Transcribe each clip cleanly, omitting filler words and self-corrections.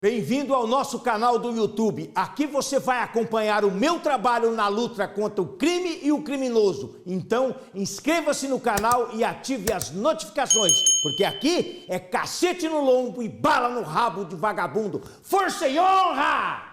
Bem-vindo ao nosso canal do YouTube. Aqui você vai acompanhar o meu trabalho na luta contra o crime e o criminoso. Então, inscreva-se no canal e ative as notificações, porque aqui é cacete no lombo e bala no rabo de vagabundo. Força e honra!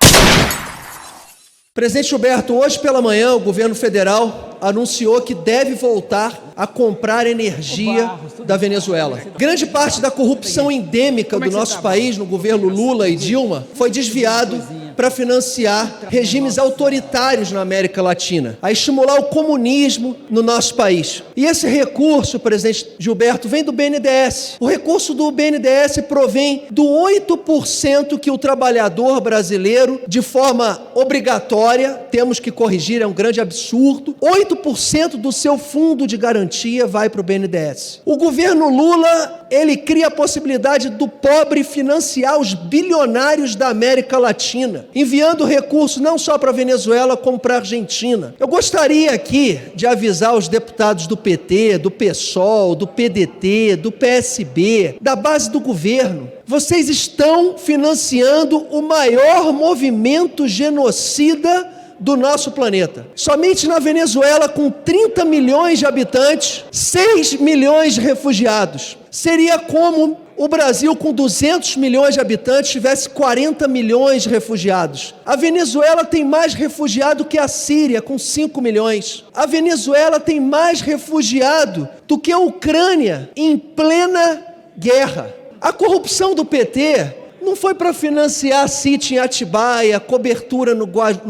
Presidente Gilberto, hoje pela manhã o governo federal anunciou que deve voltar a comprar energia da Venezuela. Grande parte da corrupção endêmica do nosso país, no governo Lula e Dilma, foi desviado para financiar regimes autoritários na América Latina, a estimular o comunismo no nosso país. E esse recurso, presidente Gilberto, vem do BNDES. O recurso do BNDES provém do 8% que o trabalhador brasileiro, de forma obrigatória, temos que corrigir, é um grande absurdo, 8% do seu fundo de garantia vai para o BNDES. O governo Lula, ele cria a possibilidade do pobre financiar os bilionários da América Latina, enviando recursos não só para a Venezuela, como para a Argentina. Eu gostaria aqui de avisar os deputados do PT, do PSOL, do PDT, do PSB, da base do governo. Vocês estão financiando o maior movimento genocida do nosso planeta. Somente na Venezuela, com 30 milhões de habitantes, 6 milhões de refugiados. Seria como o Brasil, com 200 milhões de habitantes, tivesse 40 milhões de refugiados. A Venezuela tem mais refugiado que a Síria, com 5 milhões. A Venezuela tem mais refugiado do que a Ucrânia, em plena guerra. A corrupção do PT não foi para financiar sítio em Atibaia, cobertura no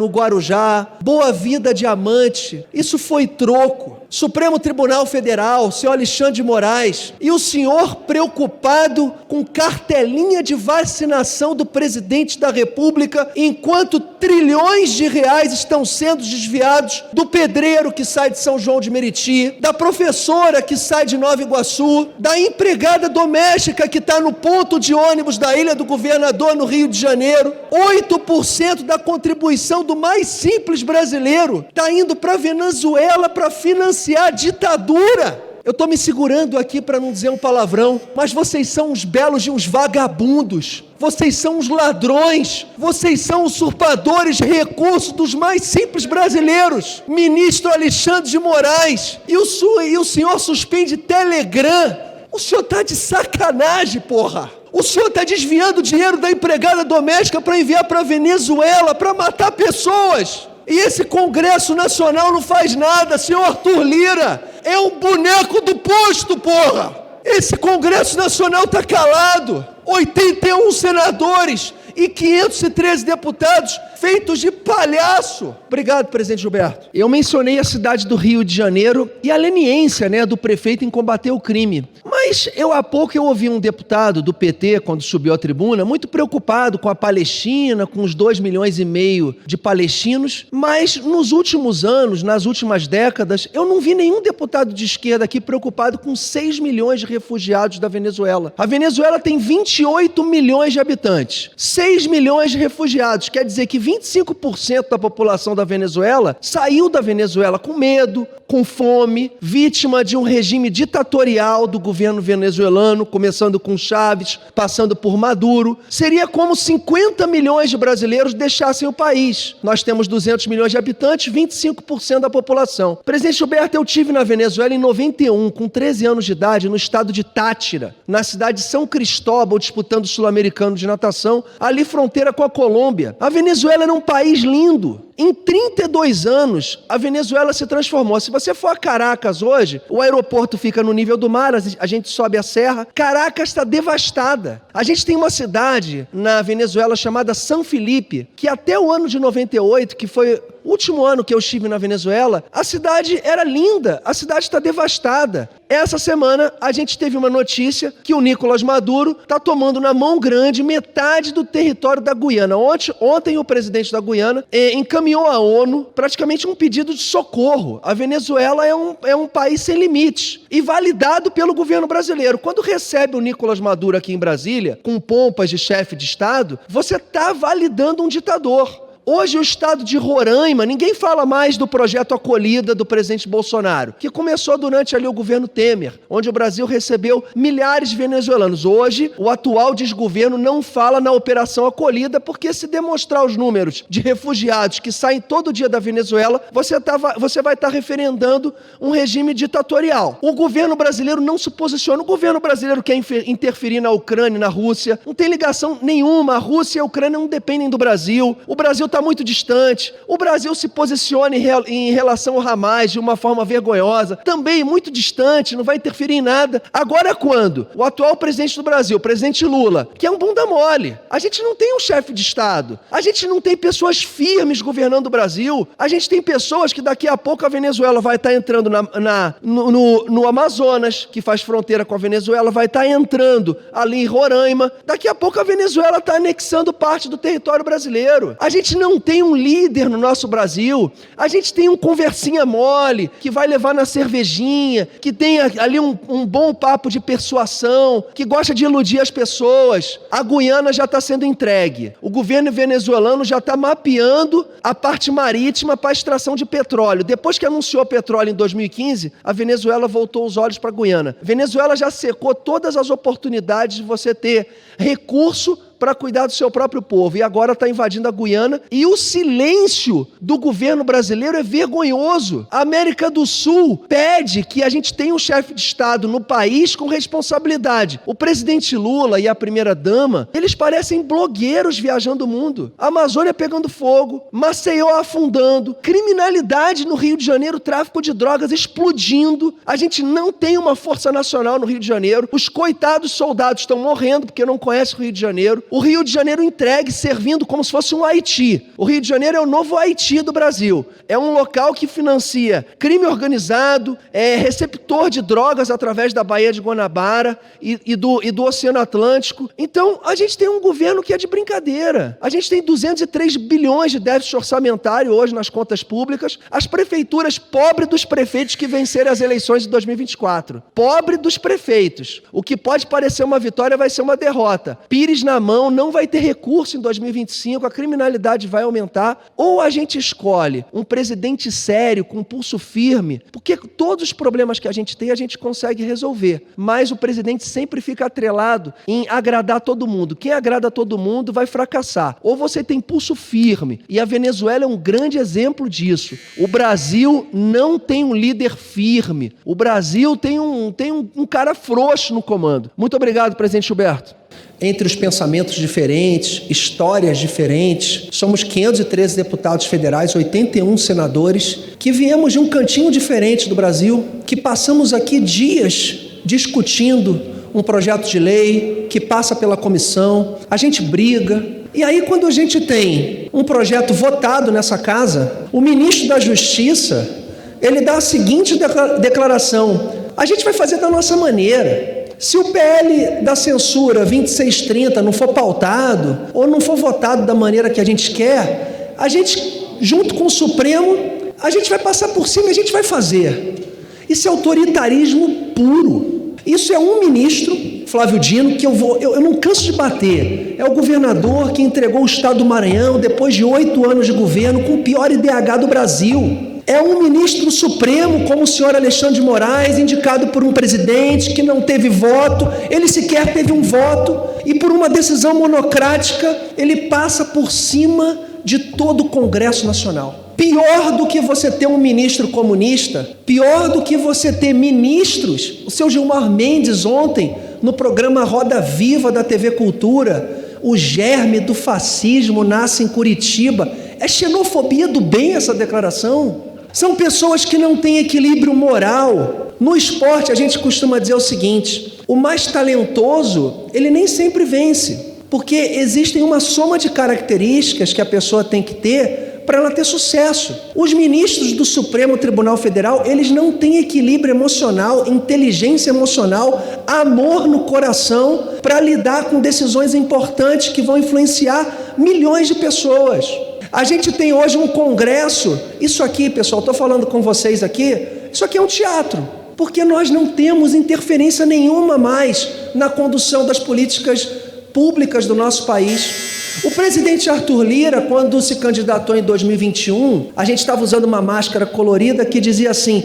Guarujá, Boa Vida Diamante. Isso foi troco. Supremo Tribunal Federal, senhor Alexandre de Moraes, e o senhor preocupado com cartelinha de vacinação do presidente da República, enquanto trilhões de reais estão sendo desviados do pedreiro que sai de São João de Meriti, da professora que sai de Nova Iguaçu, da empregada doméstica que está no ponto de ônibus da Ilha do Governador, no Rio de Janeiro. 8% da contribuição do mais simples brasileiro está indo para a Venezuela para financiar a ditadura. Eu estou me segurando aqui para não dizer um palavrão, mas vocês são uns belos de uns vagabundos. Vocês são uns ladrões. Vocês são usurpadores de recursos dos mais simples brasileiros. Ministro Alexandre de Moraes. E o senhor suspende Telegram. O senhor está de sacanagem, porra. O senhor está desviando o dinheiro da empregada doméstica para enviar para a Venezuela, para matar pessoas. E esse Congresso Nacional não faz nada, senhor Arthur Lira. É um boneco do posto, porra. Esse Congresso Nacional está calado. 81 senadores e 513 deputados feitos de palhaço. Obrigado, presidente Gilberto. Eu mencionei a cidade do Rio de Janeiro e a leniência, do prefeito em combater o crime. Mas há pouco eu ouvi um deputado do PT, quando subiu à tribuna, muito preocupado com a Palestina, com os 2,5 milhões de palestinos. Mas nos últimos anos, nas últimas décadas, eu não vi nenhum deputado de esquerda aqui preocupado com 6 milhões de refugiados da Venezuela. A Venezuela tem 28 milhões de habitantes, 6 milhões de refugiados. Quer dizer que 25% da população da Venezuela saiu da Venezuela com medo, com fome, vítima de um regime ditatorial do governo venezuelano, começando com Chávez, passando por Maduro. Seria como 50 milhões de brasileiros deixassem o país. Nós temos 200 milhões de habitantes, 25% da população. Presidente Gilberto, eu estive na Venezuela em 91, com 13 anos de idade, no estado de Táchira, na cidade de São Cristóbal, disputando o Sul-Americano de natação, ali fronteira com a Colômbia. A Venezuela era um país lindo. Em 32 anos, a Venezuela se transformou. Se você for a Caracas hoje, o aeroporto fica no nível do mar, a gente sobe a serra. Caracas está devastada. A gente tem uma cidade na Venezuela chamada San Felipe, que até o ano de 98, que foi o último ano que eu estive na Venezuela, a cidade era linda, a cidade está devastada. Essa semana a gente teve uma notícia que o Nicolás Maduro está tomando na mão grande metade do território da Guiana. Ontem o presidente da Guiana encaminhou à ONU praticamente um pedido de socorro. A Venezuela é um país sem limites e validado pelo governo brasileiro. Quando recebe o Nicolás Maduro aqui em Brasília, com pompas de chefe de Estado, você está validando um ditador. Hoje o estado de Roraima, ninguém fala mais do projeto Acolhida do presidente Bolsonaro, que começou durante ali o governo Temer, onde o Brasil recebeu milhares de venezuelanos. Hoje, o atual desgoverno não fala na Operação Acolhida, porque se demonstrar os números de refugiados que saem todo dia da Venezuela, você vai estar referendando um regime ditatorial. O governo brasileiro não se posiciona. O governo brasileiro quer interferir na Ucrânia, na Rússia. Não tem ligação nenhuma. A Rússia e a Ucrânia não dependem do Brasil. O Brasil está muito distante. O Brasil se posiciona em relação ao Hamas de uma forma vergonhosa. Também muito distante, não vai interferir em nada. Agora quando o atual presidente do Brasil, o presidente Lula, que é um bunda mole, a gente não tem um chefe de Estado. A gente não tem pessoas firmes governando o Brasil. A gente tem pessoas que daqui a pouco a Venezuela vai estar entrando no Amazonas, que faz fronteira com a Venezuela, vai estar entrando ali em Roraima. Daqui a pouco a Venezuela está anexando parte do território brasileiro. A gente não tem um líder no nosso Brasil. A gente tem um conversinha mole, que vai levar na cervejinha, que tem ali um bom papo de persuasão, que gosta de iludir as pessoas. A Guiana já está sendo entregue. O governo venezuelano já está mapeando a parte marítima para a extração de petróleo. Depois que anunciou petróleo em 2015, a Venezuela voltou os olhos para a Guiana. Venezuela já secou todas as oportunidades de você ter recurso para cuidar do seu próprio povo, e agora está invadindo a Guiana, e o silêncio do governo brasileiro é vergonhoso. A América do Sul pede que a gente tenha um chefe de Estado no país com responsabilidade. O presidente Lula e a primeira-dama, eles parecem blogueiros viajando o mundo. A Amazônia pegando fogo, Maceió afundando, criminalidade no Rio de Janeiro, tráfico de drogas explodindo. A gente não tem uma força nacional no Rio de Janeiro. Os coitados soldados estão morrendo porque não conhecem o Rio de Janeiro. O Rio de Janeiro entregue, servindo como se fosse um Haiti. O Rio de Janeiro é o novo Haiti do Brasil. É um local que financia crime organizado, é receptor de drogas através da Baía de Guanabara e do Oceano Atlântico. Então, a gente tem um governo que é de brincadeira. A gente tem 203 bilhões de déficit orçamentário hoje nas contas públicas. As prefeituras, pobre dos prefeitos que vencerem as eleições de 2024. Pobre dos prefeitos. O que pode parecer uma vitória vai ser uma derrota. Pires na mão, não vai ter recurso em 2025, a criminalidade vai aumentar. Ou a gente escolhe um presidente sério, com pulso firme, porque todos os problemas que a gente consegue resolver, mas o presidente sempre fica atrelado em agradar todo mundo. Quem agrada todo mundo vai fracassar. Ou você tem pulso firme, e a Venezuela é um grande exemplo disso. O Brasil não tem um líder firme. O Brasil tem um cara frouxo no comando. Muito obrigado, presidente Gilberto. Entre os pensamentos diferentes, histórias diferentes, somos 513 deputados federais, 81 senadores, que viemos de um cantinho diferente do Brasil, que passamos aqui dias discutindo um projeto de lei que passa pela comissão, a gente briga. E aí, quando a gente tem um projeto votado nessa casa, o ministro da Justiça, ele dá a seguinte declaração: a gente vai fazer da nossa maneira. Se o PL da censura 2630 não for pautado ou não for votado da maneira que a gente quer, a gente, junto com o Supremo, a gente vai passar por cima e a gente vai fazer. Isso é autoritarismo puro. Isso é um ministro, Flávio Dino, que eu não canso de bater. É o governador que entregou o estado do Maranhão depois de 8 anos de governo com o pior IDH do Brasil. É um ministro supremo, como o senhor Alexandre de Moraes, indicado por um presidente que não teve voto, ele sequer teve um voto, e por uma decisão monocrática, ele passa por cima de todo o Congresso Nacional. Pior do que você ter um ministro comunista, pior do que você ter ministros, o seu Gilmar Mendes ontem, no programa Roda Viva da TV Cultura, o germe do fascismo nasce em Curitiba. É xenofobia do bem essa declaração? São pessoas que não têm equilíbrio moral. No esporte, a gente costuma dizer o seguinte: o mais talentoso, ele nem sempre vence, porque existem uma soma de características que a pessoa tem que ter para ela ter sucesso. Os ministros do Supremo Tribunal Federal, eles não têm equilíbrio emocional, inteligência emocional, amor no coração para lidar com decisões importantes que vão influenciar milhões de pessoas. A gente tem hoje um congresso, isso aqui, pessoal, estou falando com vocês aqui, isso aqui é um teatro, porque nós não temos interferência nenhuma mais na condução das políticas públicas do nosso país. O presidente Arthur Lira, quando se candidatou em 2021, a gente estava usando uma máscara colorida que dizia assim: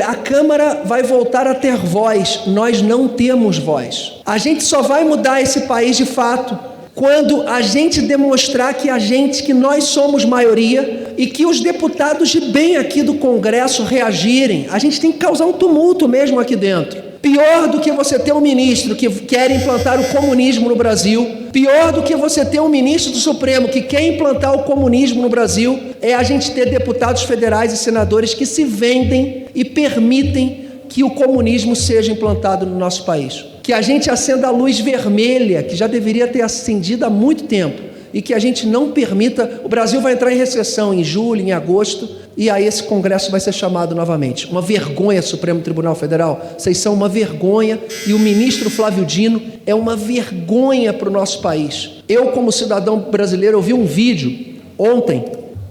a Câmara vai voltar a ter voz, nós não temos voz. A gente só vai mudar esse país de fato quando a gente demonstrar que nós somos maioria e que os deputados de bem aqui do Congresso reagirem. A gente tem que causar um tumulto mesmo aqui dentro. Pior do que você ter um ministro que quer implantar o comunismo no Brasil, pior do que você ter um ministro do Supremo que quer implantar o comunismo no Brasil, é a gente ter deputados federais e senadores que se vendem e permitem que o comunismo seja implantado no nosso país. Que a gente acenda a luz vermelha, que já deveria ter acendido há muito tempo, e que a gente não permita. O Brasil vai entrar em recessão em julho, em agosto, e aí esse Congresso vai ser chamado novamente. Uma vergonha, Supremo Tribunal Federal. Vocês são uma vergonha, e o ministro Flávio Dino é uma vergonha para o nosso país. Eu, como cidadão brasileiro, eu vi um vídeo ontem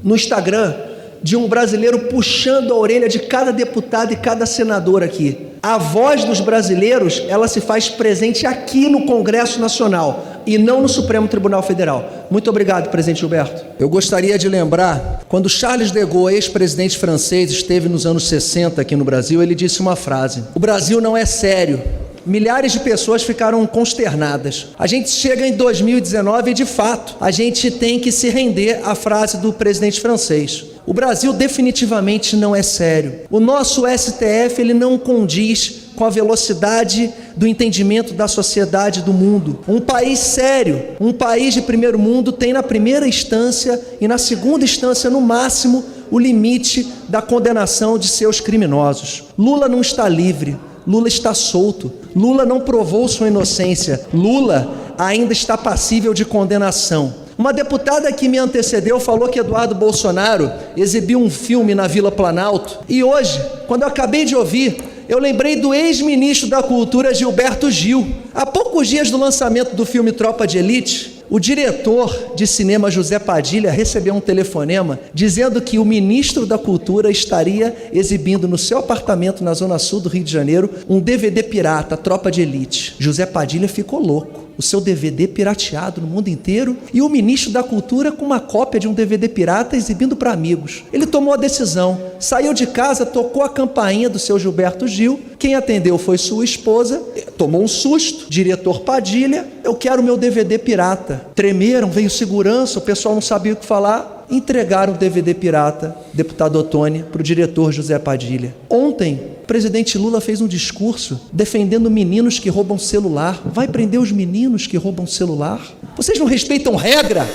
no Instagram de um brasileiro puxando a orelha de cada deputado e cada senador aqui. A voz dos brasileiros, ela se faz presente aqui no Congresso Nacional e não no Supremo Tribunal Federal. Muito obrigado, presidente Gilberto. Eu gostaria de lembrar, quando Charles de Gaulle, ex-presidente francês, esteve nos anos 60 aqui no Brasil, ele disse uma frase: o Brasil não é sério. Milhares de pessoas ficaram consternadas. A gente chega em 2019 e, de fato, a gente tem que se render à frase do presidente francês. O Brasil definitivamente não é sério. O nosso STF, ele não condiz com a velocidade do entendimento da sociedade do mundo. Um país sério, um país de primeiro mundo, tem na primeira instância e na segunda instância, no máximo, o limite da condenação de seus criminosos. Lula não está livre. Lula está solto. Lula não provou sua inocência. Lula ainda está passível de condenação. Uma deputada que me antecedeu falou que Eduardo Bolsonaro exibiu um filme na Vila Planalto. E hoje, quando eu acabei de ouvir, eu lembrei do ex-ministro da Cultura, Gilberto Gil. Há poucos dias do lançamento do filme Tropa de Elite, o diretor de cinema José Padilha recebeu um telefonema dizendo que o ministro da Cultura estaria exibindo no seu apartamento na Zona Sul do Rio de Janeiro um DVD pirata, Tropa de Elite. José Padilha ficou louco. O seu DVD pirateado no mundo inteiro e o ministro da Cultura com uma cópia de um DVD pirata exibindo para amigos. Ele tomou a decisão, saiu de casa, tocou a campainha do seu Gilberto Gil, quem atendeu foi sua esposa, tomou um susto, diretor Padilha, eu quero meu DVD pirata. Tremeram, veio segurança, o pessoal não sabia o que falar, entregaram o DVD pirata, deputado Ottoni, para o diretor José Padilha. Ontem, o presidente Lula fez um discurso defendendo meninos que roubam celular. Vai prender os meninos que roubam celular? Vocês não respeitam regra?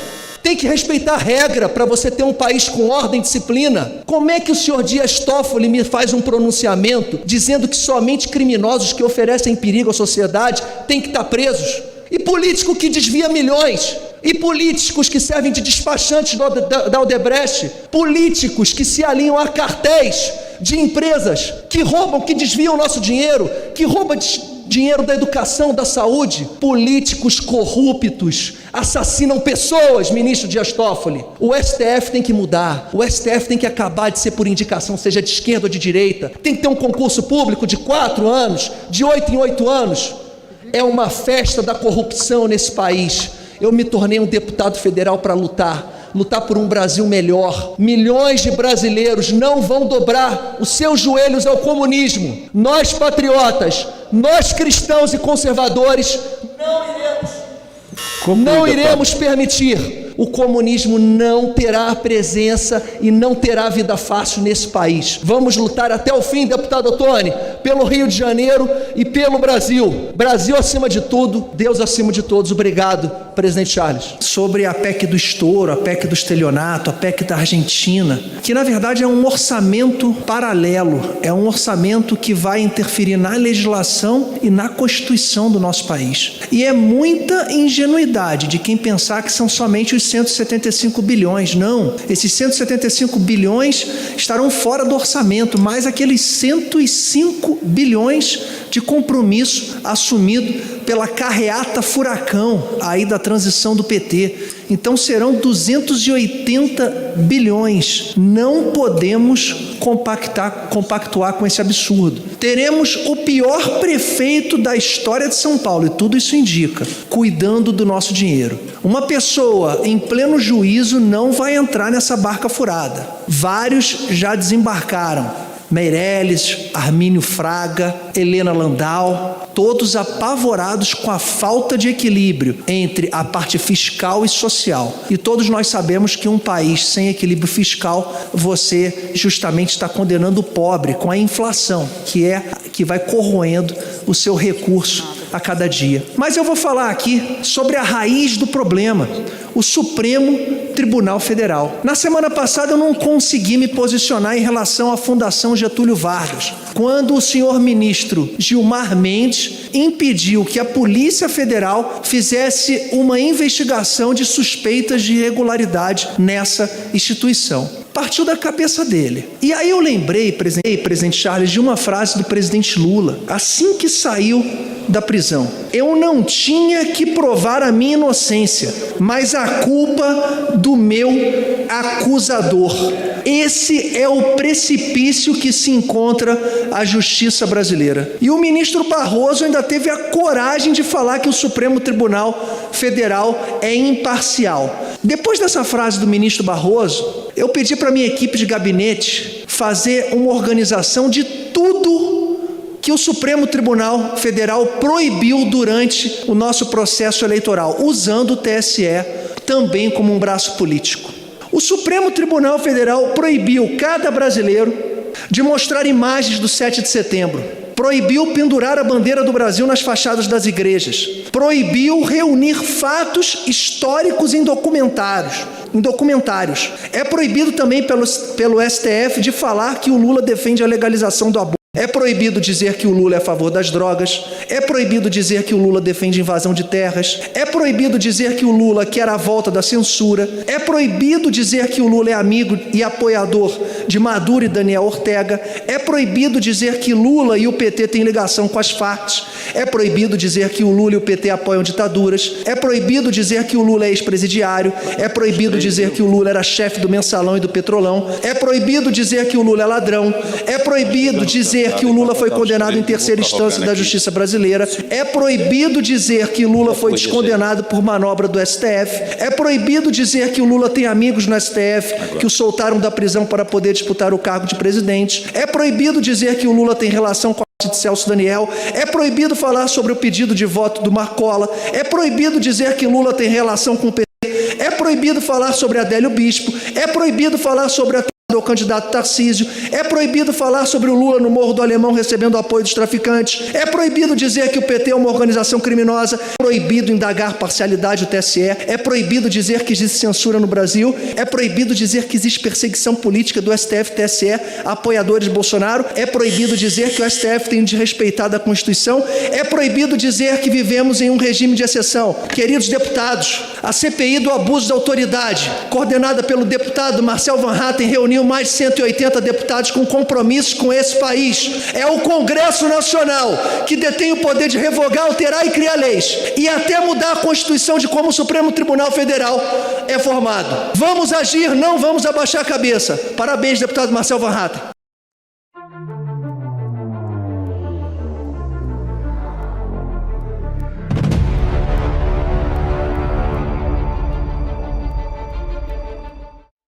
Tem que respeitar regra para você ter um país com ordem e disciplina. Como é que o senhor Dias Toffoli me faz um pronunciamento dizendo que somente criminosos que oferecem perigo à sociedade têm que estar presos? E político que desvia milhões? E políticos que servem de despachantes da Odebrecht? Políticos que se alinham a cartéis de empresas que roubam, que desviam o nosso dinheiro, que roubam dinheiro da educação, da saúde? Políticos corruptos assassinam pessoas, ministro Dias Toffoli. O STF tem que mudar, o STF tem que acabar de ser por indicação, seja de esquerda ou de direita. Tem que ter um concurso público de 4 anos, de 8 em 8 anos. É uma festa da corrupção nesse país. Eu me tornei um deputado federal para lutar por um Brasil melhor. Milhões de brasileiros não vão dobrar os seus joelhos ao comunismo. Nós patriotas, nós cristãos e conservadores, não iremos permitir. O comunismo não terá presença e não terá vida fácil nesse país. Vamos lutar até o fim, deputado Ottoni, pelo Rio de Janeiro e pelo Brasil. Brasil acima de tudo, Deus acima de todos. Obrigado, presidente Charles. Sobre a PEC do estouro, a PEC do estelionato, a PEC da Argentina, que na verdade é um orçamento paralelo, é um orçamento que vai interferir na legislação e na Constituição do nosso país. E é muita ingenuidade de quem pensar que são somente os 175 bilhões. Não, esses 175 bilhões estarão fora do orçamento, mais aqueles 105 bilhões de compromisso assumido pela carreata furacão aí da transição do PT. Então serão 280 bilhões. Não podemos compactuar com esse absurdo. Teremos o pior prefeito da história de São Paulo, e tudo isso indica, cuidando do nosso dinheiro. Uma pessoa em pleno juízo não vai entrar nessa barca furada. Vários já desembarcaram. Meirelles, Armínio Fraga, Helena Landau, todos apavorados com a falta de equilíbrio entre a parte fiscal e social. E todos nós sabemos que um país sem equilíbrio fiscal, você justamente está condenando o pobre com a inflação, que vai corroendo o seu recurso a cada dia. Mas eu vou falar aqui sobre a raiz do problema, o Supremo Tribunal Federal. Na semana passada eu não consegui me posicionar em relação à Fundação Getúlio Vargas, quando o senhor ministro Gilmar Mendes impediu que a Polícia Federal fizesse uma investigação de suspeitas de irregularidade nessa instituição. Partiu da cabeça dele. E aí eu lembrei, presidente Charles, de uma frase do presidente Lula, assim que saiu da prisão: eu não tinha que provar a minha inocência, mas a culpa do meu acusador. Esse é o precipício que se encontra a justiça brasileira. E o ministro Barroso ainda teve a coragem de falar que o Supremo Tribunal Federal é imparcial. Depois dessa frase do ministro Barroso, eu pedi para a minha equipe de gabinete fazer uma organização de tudo que o Supremo Tribunal Federal proibiu durante o nosso processo eleitoral, usando o TSE também como um braço político. O Supremo Tribunal Federal proibiu cada brasileiro de mostrar imagens do 7 de setembro, proibiu pendurar a bandeira do Brasil nas fachadas das igrejas, proibiu reunir fatos históricos em documentários. É proibido também pelo STF de falar que o Lula defende a legalização do aborto. É proibido dizer que o Lula é a favor das drogas. É proibido dizer que o Lula defende invasão de terras. É proibido dizer que o Lula quer a volta da censura. É proibido dizer que o Lula é amigo e apoiador de Maduro e Daniel Ortega. É proibido dizer que Lula e o PT têm ligação com as Farc. É proibido dizer que o Lula e o PT apoiam ditaduras. É proibido dizer que o Lula é ex-presidiário. É proibido dizer que o Lula era chefe do Mensalão e do Petrolão. É proibido dizer que o Lula é ladrão. É proibido dizer que o Lula foi condenado em terceira instância da justiça brasileira. É proibido dizer que Lula foi descondenado por manobra do STF. É proibido dizer que o Lula tem amigos no STF que o soltaram da prisão para poder disputar o cargo de presidente. É proibido dizer que o Lula tem relação com a de Celso Daniel. É proibido falar sobre o pedido de voto do Marcola. É proibido dizer que Lula tem relação com o PT. É proibido falar sobre Adélio Bispo. É proibido falar sobre o candidato Tarcísio. É proibido falar sobre o Lula no Morro do Alemão recebendo apoio dos traficantes. É proibido dizer que o PT é uma organização criminosa. É proibido indagar parcialidade do TSE. É proibido dizer que existe censura no Brasil. É proibido dizer que existe perseguição política do STF e TSE a apoiadores de Bolsonaro. É proibido dizer que o STF tem desrespeitado a Constituição. É proibido dizer que vivemos em um regime de exceção. Queridos deputados, a CPI do abuso da autoridade, coordenada pelo deputado Marcel Van Hatten, reuniu mais de 180 deputados com compromissos com esse país. É o Congresso Nacional que detém o poder de revogar, alterar e criar leis, e até mudar a Constituição de como o Supremo Tribunal Federal é formado. Vamos agir, não vamos abaixar a cabeça. Parabéns, deputado Marcel Van Hatten.